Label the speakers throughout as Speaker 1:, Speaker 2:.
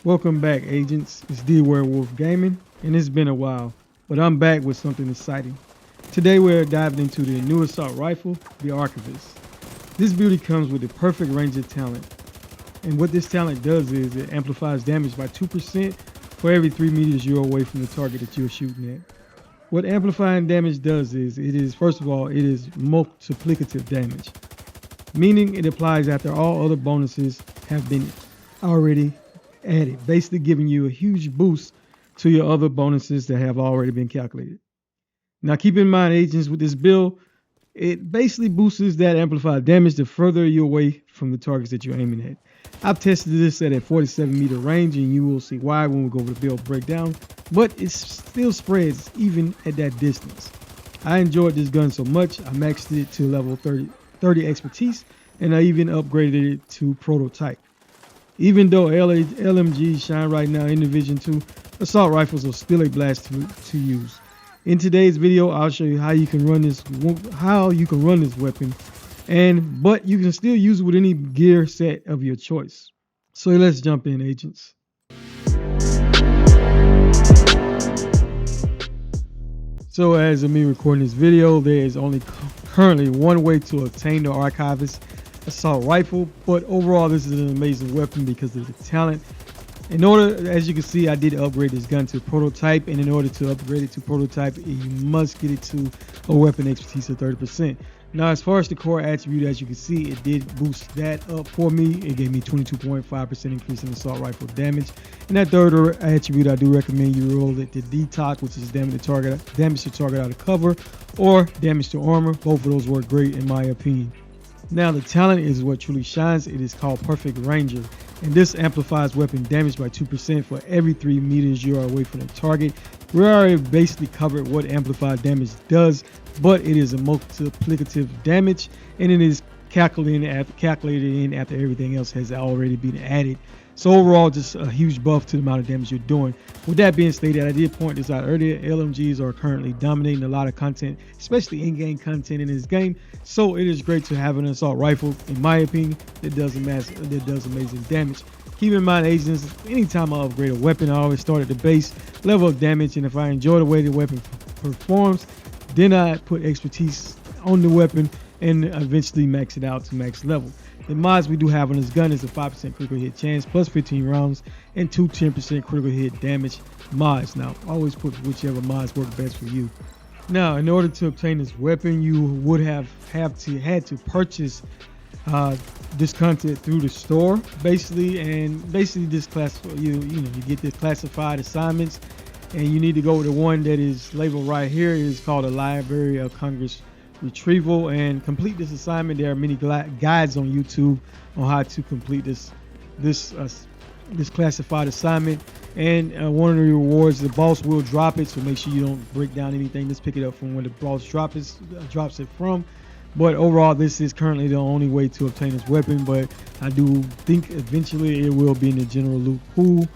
Speaker 1: Welcome back, agents. It's D Werewolf Gaming, and it's been a while, but I'm back with something exciting. Today we're diving into the new assault rifle, the Archivist. This beauty comes with the perfect range of talent, and what this talent does is it amplifies damage by 2% for every 3 meters you're away from the target that you're shooting at. What amplifying damage does is, first of all, it is multiplicative damage, meaning it applies after all other bonuses have been already added, basically giving you a huge boost to your other bonuses that have already been calculated. Now keep in mind, agents, with this build, it basically boosts that amplified damage the further you're away from the targets that you're aiming at. I've tested this at a 47 meter range, and you will see why when we go over the build breakdown, but it still spreads even at that distance. I enjoyed this gun so much, I maxed it to level 30 expertise, and I even upgraded it to prototype. Even though LMGs shine right now in Division 2, assault rifles are still a blast to use. In today's video, I'll show you how you can run this weapon, but you can still use it with any gear set of your choice. So let's jump in, agents. So as of me recording this video, there is only currently one way to obtain the Archivist assault rifle, but overall this is an amazing weapon because of the talent. As you can see, I did upgrade this gun to prototype, and in order to upgrade it to prototype, you must get it to a weapon expertise of 30%. Now, as far as the core attribute, as you can see, it did boost that up for me. It gave me 22.5% increase in assault rifle damage. And that third attribute, I do recommend you roll it to detox, which is damage to target out of cover, or damage to armor. Both of those work great in my opinion. Now, the talent is what truly shines. It is called Perfect Ranger, and this amplifies weapon damage by 2% for every 3 meters you are away from the target. We already basically covered what amplified damage does, but it is a multiplicative damage, and it is calculated in after everything else has already been added. So overall, just a huge buff to the amount of damage you're doing. With that being stated, I did point this out earlier, LMGs are currently dominating a lot of content, especially in-game content in this game. So it is great to have an assault rifle, in my opinion, that does amazing damage. Keep in mind, agents, anytime I upgrade a weapon, I always start at the base level of damage, and if I enjoy the way the weapon performs, then I put expertise on the weapon and eventually max it out to max level. The mods we do have on this gun is a 5% critical hit chance plus 15 rounds and 10% critical hit damage mods. Now, always put whichever mods work best for you. Now, in order to obtain this weapon, you would had to purchase this content through the store, basically this class. You get the classified assignments, and you need to go with the one that is labeled right here. It is called a Library of Congress retrieval, and complete this assignment. There are many guides on YouTube on how to complete this classified assignment, and one of the rewards, the boss will drop it, so make sure you don't break down anything. Just pick it up from where the boss drops it from. But overall, this is currently the only way to obtain this weapon, but I do think eventually it will be in the general loot pool.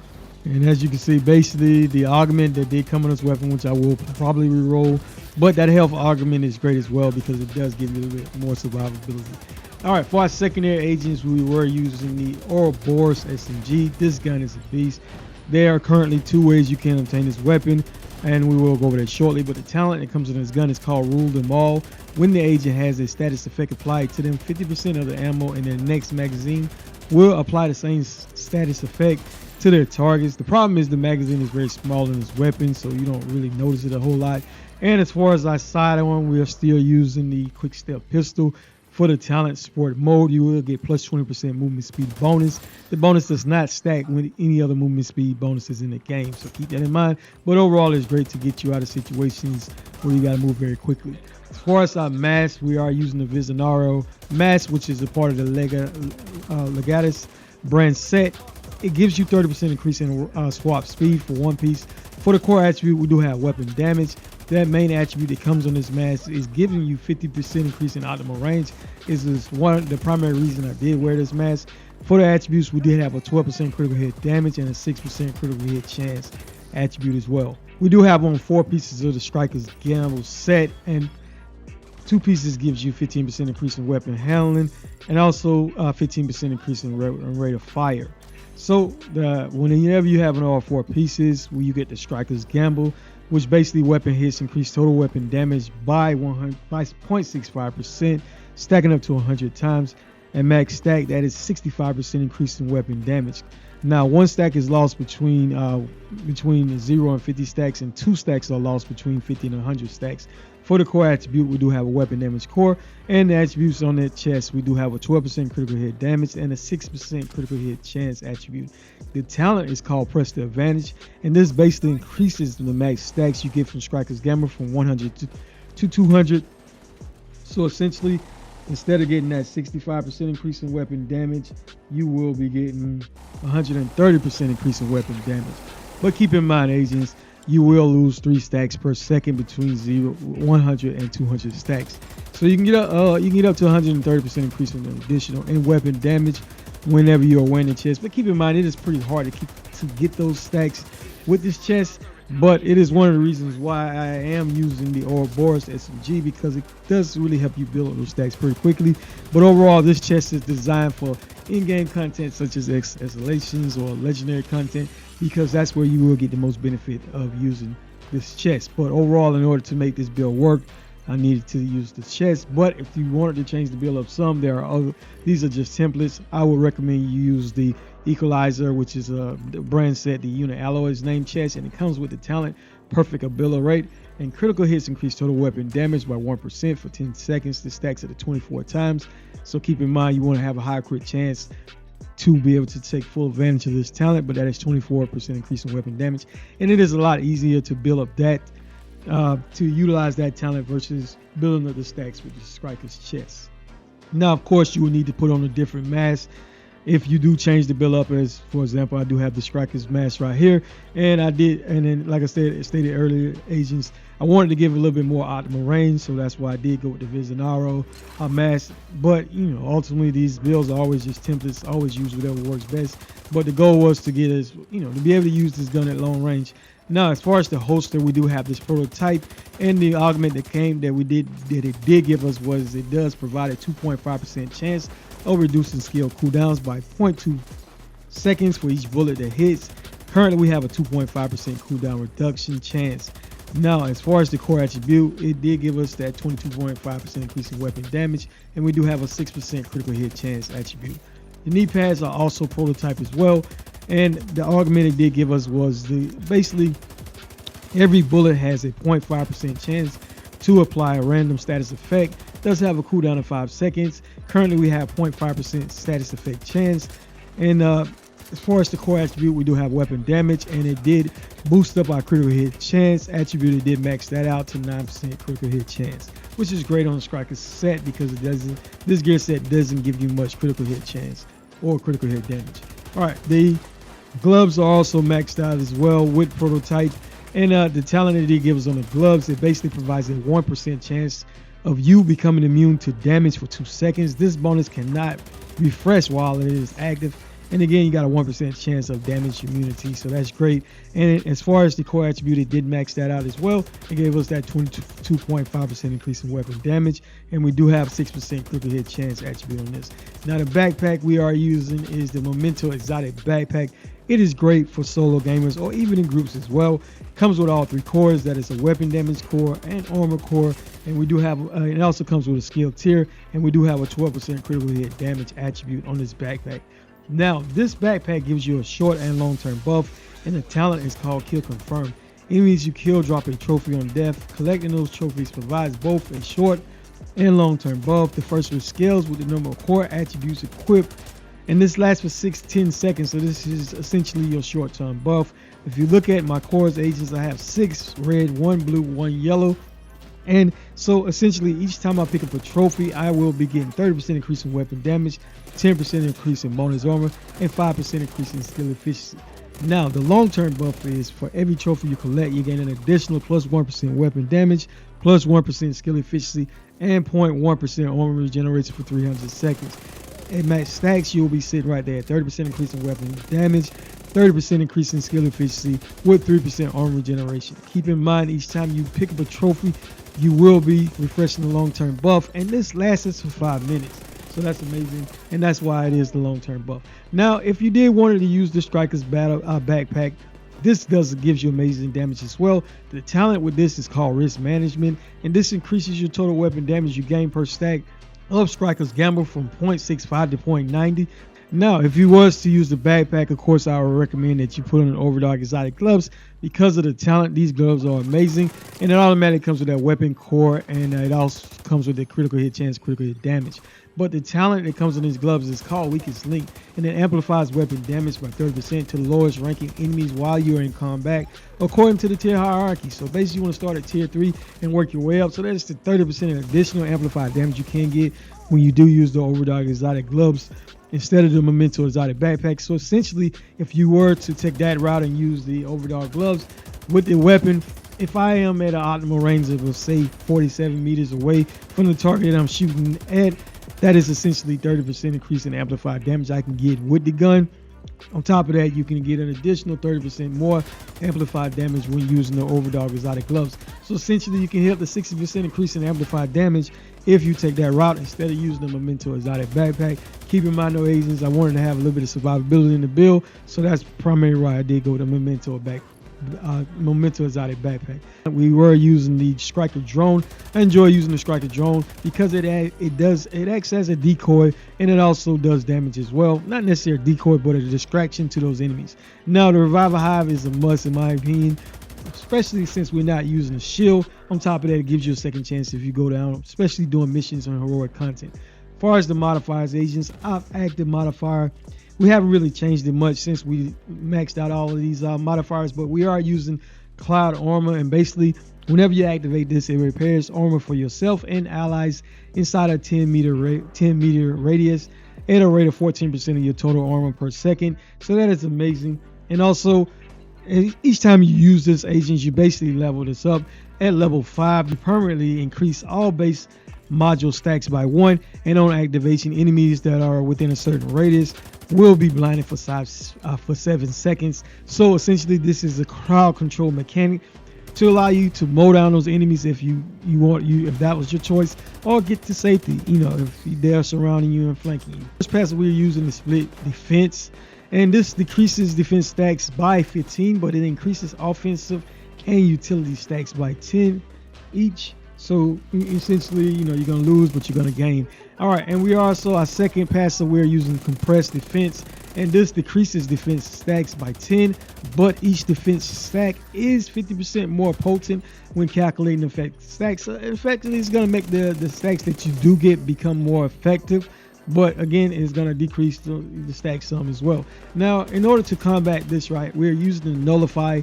Speaker 1: And as you can see, basically the augment that did come on this weapon, which I will probably re-roll, but that health augment is great as well because it does give you a little bit more survivability. All right, for our secondary agents, we were using the Ouroboros SMG. This gun is a beast. There are currently 2 ways you can obtain this weapon, and we will go over that shortly. But the talent that comes in this gun is called Rule Them All. When the agent has a status effect applied to them, 50% of the ammo in their next magazine will apply the same status effect to their targets. The problem is the magazine is very small in this weapon, so you don't really notice it a whole lot. And as far as our sidearm, we are still using the quick step pistol. For the talent sport mode, you will get plus 20% movement speed bonus. The bonus does not stack with any other movement speed bonuses in the game, so keep that in mind. But overall, it's great to get you out of situations where you got to move very quickly. As far as our mask, we are using the Visionaro mask, which is a part of the Legatus brand set. It gives you 30% increase in swap speed for one piece. For the core attribute, we do have weapon damage. That main attribute that comes on this mask is giving you 50% increase in optimal range. This is the primary reason I did wear this mask. For the attributes, we did have a 12% critical hit damage and a 6% critical hit chance attribute as well. We do have on 4 pieces of the Striker's Gamble set, and 2 pieces gives you 15% increase in weapon handling and also 15% increase in rate of fire. So whenever you have an all four pieces, where you get the Striker's Gamble, which basically weapon hits increase total weapon damage by 0.65%, stacking up to 100 times. And max stack, that is 65% increase in weapon damage. Now, one stack is lost between 0 and 50 stacks, and 2 stacks are lost between 50 and 100 stacks. For the core attribute, we do have a weapon damage core, and the attributes on that chest, we do have a 12% critical hit damage and a 6% critical hit chance attribute. The talent is called Press the Advantage, and this basically increases the max stacks you get from Striker's Gamma from 100 to 200. So essentially, instead of getting that 65% increase in weapon damage, you will be getting 130% increase in weapon damage. But keep in mind, agents, you will lose 3 stacks per second between 100 and 200 stacks. So you can get up to 130% increase in additional in weapon damage whenever you're wearing the chest. But keep in mind, it is pretty hard to get those stacks with this chest. But it is one of the reasons why I am using the Ouroboros SMG, because it does really help you build up those stacks pretty quickly. But overall, this chest is designed for in-game content such as escalations or legendary content, because that's where you will get the most benefit of using this chest. But overall, in order to make this build work, I needed to use the chest. But if you wanted to change the build up some, these are just templates. I would recommend you use the Equalizer, which is a brand set, the unit alloys name chest, and it comes with the talent Perfect Ability Rate, and critical hits increase total weapon damage by 1% for 10 seconds. This stacks at 24 times. So keep in mind, you want to have a high crit chance to be able to take full advantage of this talent, but that is 24% increase in weapon damage, and it is a lot easier to build up that to utilize that talent versus building up the stacks with the Striker's chest. Now, of course, you will need to put on a different mask if you do change the build up. As for example, I do have the Striker's mask right here, and then like I stated earlier, agents, I wanted to give a little bit more optimal range, so that's why I did go with the Visionaro mask. But ultimately these builds are always just templates. Always use whatever works best, but the goal was to get us to be able to use this gun at long range. Now, as far as the holster, we do have this prototype, and the augment that it did give us was it does provide a 2.5% chance of reducing skill cooldowns by 0.2 seconds for each bullet that hits. Currently, we have a 2.5% cooldown reduction chance. Now, as far as the core attribute, it did give us that 22.5% increase in weapon damage, and we do have a 6% critical hit chance attribute. The knee pads are also prototype as well, and the augment it did give us was basically every bullet has a 0.5% chance to apply a random status effect. It does have a cooldown of 5 seconds. Currently, we have 0.5% status effect chance, and as far as the core attribute, we do have weapon damage, and it did boost up our critical hit chance attribute. It did max that out to 9% critical hit chance, which is great on the Striker set because this gear set doesn't give you much critical hit chance or critical hit damage. All right, the gloves are also maxed out as well with prototype, and the talent that it gives on the gloves, it basically provides a 1% chance of you becoming immune to damage for 2 seconds. This bonus cannot refresh while it is active. And again, you got a 1% chance of damage immunity, so that's great. And as far as the core attribute, it did max that out as well. It gave us that 22.5% increase in weapon damage, and we do have 6% critical hit chance attribute on this. Now, the backpack we are using is the Memento Exotic Backpack. It is great for solo gamers or even in groups as well. Comes with all 3 cores. That is a weapon damage core and armor core, and we do have it also comes with a skill tier, and we do have a 12% critical hit damage attribute on this backpack. Now, this backpack gives you a short and long-term buff, and the talent is called Kill Confirm. Enemies you kill drop a trophy on death. Collecting those trophies provides both a short and long-term buff. The first one scales with the number of core attributes equipped, and this lasts for 10 seconds, so this is essentially your short-term buff. If you look at my cores agents, I have 6 red, 1 blue, 1 yellow. And so essentially each time I pick up a trophy, I will be getting 30% increase in weapon damage, 10% increase in bonus armor, and 5% increase in skill efficiency. Now, the long-term buff is for every trophy you collect, you gain an additional plus 1% weapon damage, plus 1% skill efficiency, and 0.1% armor regeneration for 300 seconds. At max stacks, you'll be sitting right there at 30% increase in weapon damage, 30% increase in skill efficiency with 3% armor regeneration. Keep in mind, each time you pick up a trophy, you will be refreshing the long-term buff, and this lasts us for 5 minutes. So that's amazing, and that's why it is the long-term buff. Now, if you did wanted to use the Striker's battle backpack, this gives you amazing damage as well. The talent with this is called Risk Management, and this increases your total weapon damage you gain per stack of Striker's Gamble from 0.65 to 0.90. Now, if you was to use the backpack, of course, I would recommend that you put on an Overdog Exotic gloves. Because of the talent, these gloves are amazing, and it automatically comes with that weapon core, and it also comes with the critical hit chance, critical hit damage. But the talent that comes in these gloves is called Weakest Link, and it amplifies weapon damage by 30% to the lowest ranking enemies while you're in combat, according to the tier hierarchy. So basically, you want to start at tier 3 and work your way up. So that's the 30% additional amplified damage you can get when you do use the Overdog Exotic gloves instead of the Memento Exotic backpack. So essentially, if you were to take that route and use the Overdog gloves with the weapon, if I am at an optimal range of, say, 47 meters away from the target I'm shooting at, that is essentially 30% increase in amplified damage I can get with the gun. On top of that, you can get an additional 30% more amplified damage when using the Overdog Exotic gloves. So essentially, you can hit the 60% increase in amplified damage if you take that route instead of using the Memento Exotic backpack. Keep in mind, no agents, I wanted to have a little bit of survivability in the build, so that's primarily why I did go with the Memento Exotic backpack. We were using the Striker drone. I enjoy using the Striker drone because it acts as a decoy, and it also does damage as well. Not necessarily a decoy, but a distraction to those enemies. Now, the Revival Hive is a must in my opinion, especially since we're not using a shield. On top of that, it gives you a second chance if you go down, especially doing missions and heroic content. As far as the modifiers agents, I've active modifier. We haven't really changed it much since we maxed out all of these modifiers, but we are using Cloud Armor, and basically whenever you activate this, it repairs armor for yourself and allies inside a 10 meter radius at a rate of 14% of your total armor per second. So that is amazing. And also, each time you use this agent, you basically level this up. At level 5, you permanently increase all base module stacks by 1, and on activation, enemies that are within a certain radius will be blinded for 7 seconds. So essentially, this is a crowd control mechanic to allow you to mow down those enemies if if that was your choice, or get to safety, if they're surrounding you and flanking you. First pass we're using the split defense, and this decreases defense stacks by 15, but it increases offensive and utility stacks by 10 each. So essentially, you're going to lose, but you're going to gain. All right, and we also, our second pass, so we're using compressed defense, and this decreases defense stacks by 10, but each defense stack is 50% more potent when calculating effective stacks. So effectively, it's going to make the stacks that you do get become more effective, but again, it's going to decrease the stack sum as well. Now, in order to combat this, right, we're using the Nullify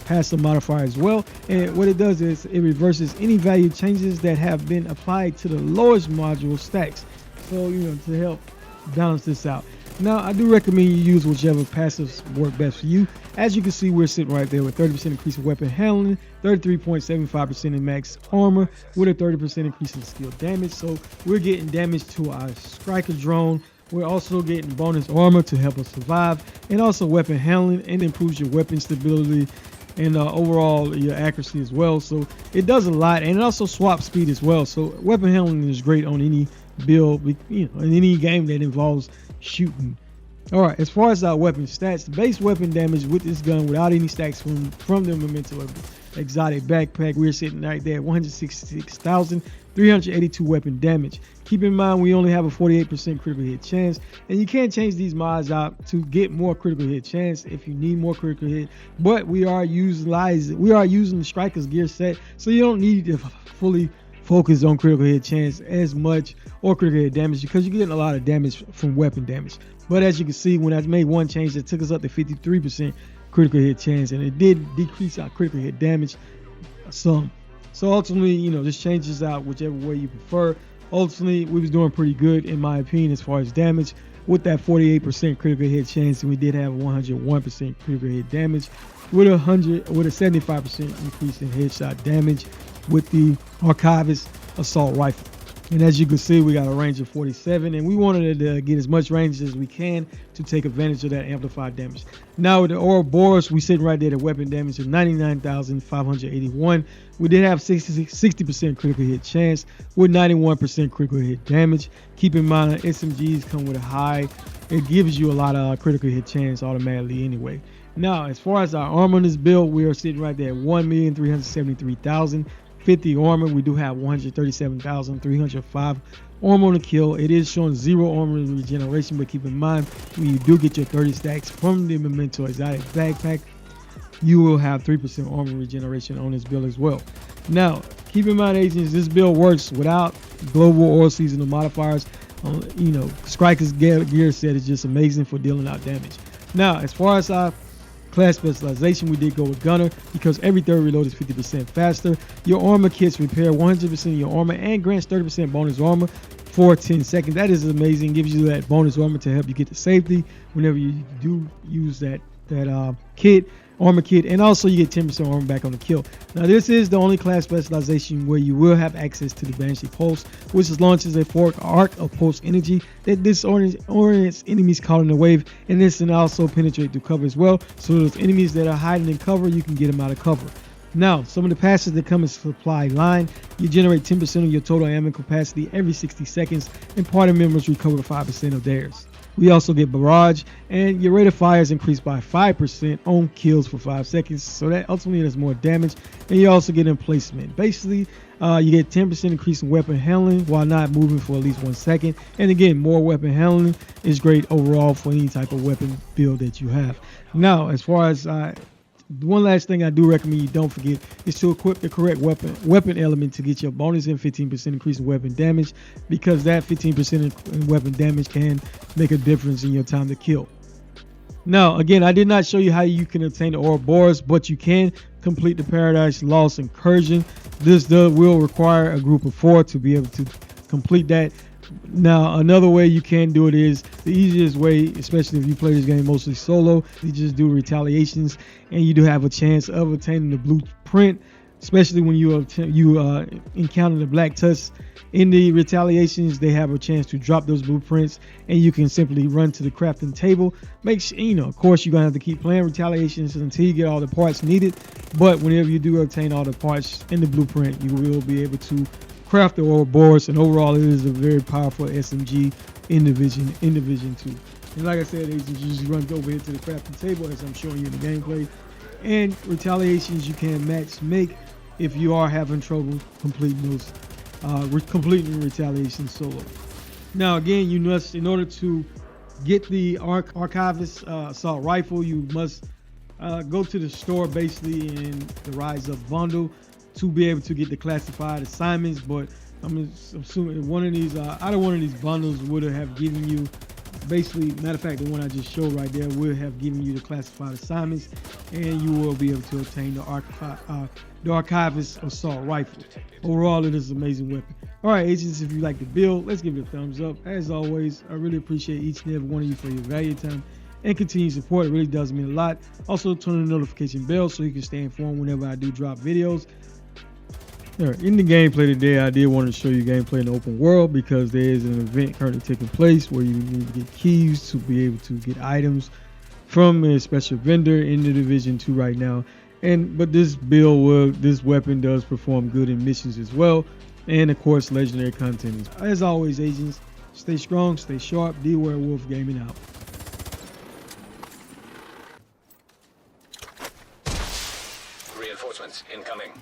Speaker 1: passive modifier as well, and what it does is it reverses any value changes that have been applied to the lowest module stacks, so to help balance this out. Now, I do recommend you use whichever passives work best for you. As you can see, we're sitting right there with 30% increase in weapon handling, 33.75% in max armor, with a 30% increase in skill damage. So we're getting damage to our Striker drone. We're also getting bonus armor to help us survive, and also weapon handling, and improves your weapon stability and overall your accuracy as well. So it does a lot, and it also swaps speed as well. So weapon handling is great on any build, in any game that involves shooting. All right, as far as our weapon stats, the base weapon damage with this gun without any stacks from the Memento Exotic backpack, we're sitting right there at 166,382 weapon damage. Keep in mind, we only have a 48% critical hit chance, and you can't change these mods out to get more critical hit chance if you need more critical hit, but we are using the Striker's gear set, so you don't need to fully focus on critical hit chance as much, or critical hit damage, because you're getting a lot of damage from weapon damage. But as you can see, when I made one change, it took us up to 53% critical hit chance, and it did decrease our critical hit damage some. So ultimately, this changes out whichever way you prefer. Ultimately, we was doing pretty good in my opinion as far as damage with that 48% critical hit chance, and we did have 101% critical hit damage with a 75% increase in headshot damage with the Archivist assault rifle. And as you can see, we got a range of 47, and we wanted to get as much range as we can to take advantage of that amplified damage. Now with the Ouroboros, we sitting right there at weapon damage of 99,581. We did have 60% critical hit chance with 91% critical hit damage. Keep in mind, SMGs come with a high. It gives you a lot of critical hit chance automatically anyway. Now, as far as our armor on this build, we are sitting right there at 1,373,050 armor. We do have 137,305 armor on the kill. It is showing 0 armor regeneration, but keep in mind, when you do get your 30 stacks from the Memento Exotic backpack, you will have 3% armor regeneration on this build as well. Now, keep in mind, agents, this build works without global or seasonal modifiers. Striker's gear set is just amazing for dealing out damage. Now, as far as our class specialization, we did go with Gunner because every third reload is 50% faster. Your armor kits repair 100% of your armor and grants 30% bonus armor for 10 seconds. That is amazing. Gives you that bonus armor to help you get to safety whenever you do use that armor kit, and also you get 10% armor back on the kill. Now this is the only class specialization where you will have access to the Banshee Pulse, which launches a forked arc of pulse energy that disorients enemies caught in the wave, and this can also penetrate through cover as well. So those enemies that are hiding in cover, you can get them out of cover. Now, some of the passes that come in supply line, you generate 10% of your total ammo capacity every 60 seconds, and party members recover 5% of theirs. We also get barrage, and your rate of fire is increased by 5% on kills for 5 seconds, so that ultimately does more damage. And you also get emplacement. Basically, you get 10% increase in weapon handling while not moving for at least 1 second. And again, more weapon handling is great overall for any type of weapon build that you have. Now, as far as one last thing I do recommend you don't forget is to equip the correct weapon element to get your bonus and 15% increase in weapon damage, because that 15% in weapon damage can make a difference in your time to kill. Now, again, I did not show you how you can obtain the Ouroboros, but you can complete the Paradise Lost Incursion. This will require a group of 4 to be able to complete that. Now, another way you can do it is the easiest way, especially if you play this game mostly solo, you just do retaliations, and you do have a chance of obtaining the blueprint, especially when you encounter the black tusk. In the retaliations, they have a chance to drop those blueprints, and you can simply run to the crafting table. Make sure, of course, you're gonna have to keep playing retaliations until you get all the parts needed, but whenever you do obtain all the parts in the blueprint, you will be able to craft the Ouroboros, and overall it is a very powerful SMG in Division 2. And like I said, you just run over here to the crafting table as I'm showing you in the gameplay. And retaliations you can make if you are having trouble completing those completing retaliation solo. Now again, you must, in order to get the Archivist assault rifle, you must go to the store basically in the Rise Up bundle to be able to get the classified assignments. But I'm assuming one of these either one of these bundles would have given you, basically, matter of fact, the one I just showed right there will have given you the classified assignments, and you will be able to obtain the Archivist assault rifle. Overall, it is an amazing weapon. All right, agents, if you like the build, let's give it a thumbs up. As always, I really appreciate each and every one of you for your valuable time and continued support. It really does mean a lot. Also, turn on the notification bell so you can stay informed whenever I do drop videos. In the gameplay today, I did want to show you gameplay in the open world, because there is an event currently taking place where you need to get keys to be able to get items from a special vendor in the Division 2 right now. But this this weapon does perform good in missions as well, and of course legendary content. As always, agents, stay strong, stay sharp. D Werewolf Gaming out.
Speaker 2: Reinforcements incoming.